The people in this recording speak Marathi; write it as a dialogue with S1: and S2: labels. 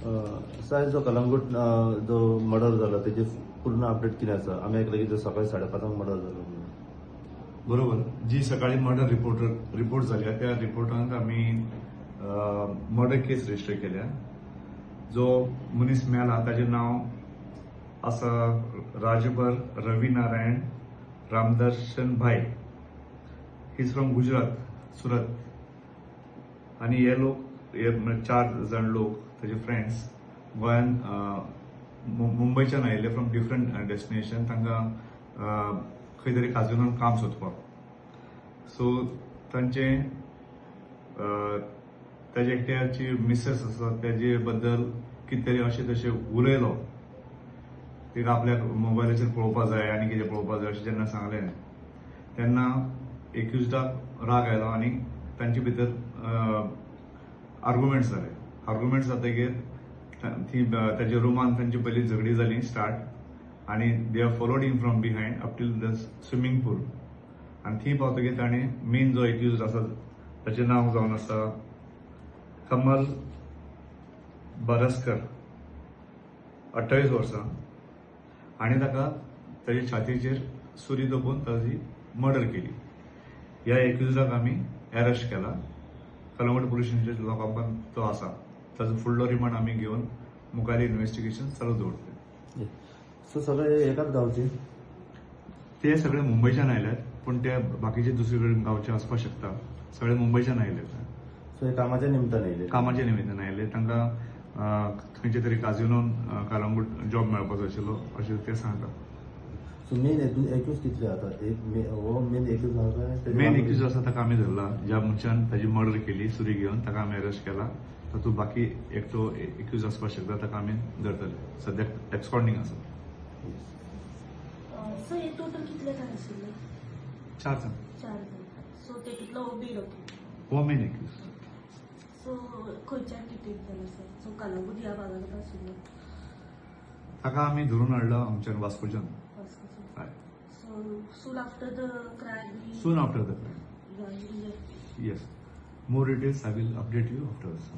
S1: साहेब जो कलंगूट जो मर्डर झाला त्याचे पूर्ण अपडेट कितें आसा? आमी आयकलें की जो सकाळी 5:30 मर्डर जालो म्हणून.
S2: बरोबर. जी सकाळी मर्डर रिपोर्ट झाल्या त्या रिपोर्टांत आमी मर्डर केस रजिस्टर केल्या. जो मनीस मेला ताचें नाव आसा राजबर रवी नारायण रामदर्शन भाई. He is from Gujarat, Surat. आणि हे लोक 4 जण लोक ताचे फ्रेंड्स गोंयान मुंबयच्यान आयिल्ले फ्रॉम डिफरंट डेस्टिनेशन. तांकां खंय तरी काजिनोन काम सोदपाक. सो तांचे ताजे एकट्याची मिसेस आसा तेजे बद्दल कितें तरी अशें तशें उलयलो. तिका आपल्याक मोबायलाचेर पळोवपाक जाय आनी कितें पळोवपाक जाय अशें जेन्ना सांगलें तेन्ना एक्युज्डाक राग आयलो आनी तांचे भितर आर्ग्युमेंट्स जाले. आर्ग्युमेंट्स जातकीर ताच्या रुमान तांची पयली झगडी जाली स्टार्ट आनी they are followed in from behind up till the swimming pool. आनी थंय पावतकीर ताणें मेन जो एक्युज्ड आसा ताचें नांव जावन आसा कमल बरस्कर, 28 वर्सां. आनी ताका ताच्या छातयेचेर सुरी दवरून ताची मर्डर केली. ह्या एक्युज्डाक आमी अरेस्ट केला. कलंगूट पुलीस स्टेशन लोकांपान तो आसा. ताचो फुडलो रिमांड आमी घेवन मुखार इन्व्हेस्टिगेशन चालू दवरतले.
S1: सो सगळे एकाच गांवचे?
S2: ते सगळे मुंबयच्यान आयल्यात पूण ते बाकीचे दुसरे कडेन गांवचे आसपाक शकता. सगळे मुंबयच्यान आयल्यात.
S1: सो हे कामाच्या निमतान आयले?
S2: कामाच्या निमित्तान आयले. तांकां खंयचे तरी काजिनोन कलंगूट जॉब मेळपाचो आशिल्लो अशें ते सांगतात.
S1: सो मेन एक्यूज कितले आता? हो मेन एक्यूज आसा?
S2: मेन एक्यूज आसा ताका आमी धरला. ज्या मनशान ताची मर्डर केली सुरी घेवन ताका आमी अरेस्ट केला. तातूंत बाकी एकटो एक्यूज आसपाक शकता ताका आमी धरतले. सद्याक एब्सकॉन्डिंग आसा.
S3: सो हे टोटल कितले जाण आशिल्ले?
S2: 4 जाण.
S3: 4 जाण. सो ते कितलो बीड
S2: हो मेन एक्यूज.
S3: सो खंयच्यान डिटेक्ट जाला सर? सो कलंगूट ह्या भागात आशिल्लो
S2: ताका आमी धरून हाडला आमच्यान वास्कोच्यान. हय.
S3: So soon after the crime?
S2: Soon after the crime. Yes. More details I will update you afterwards.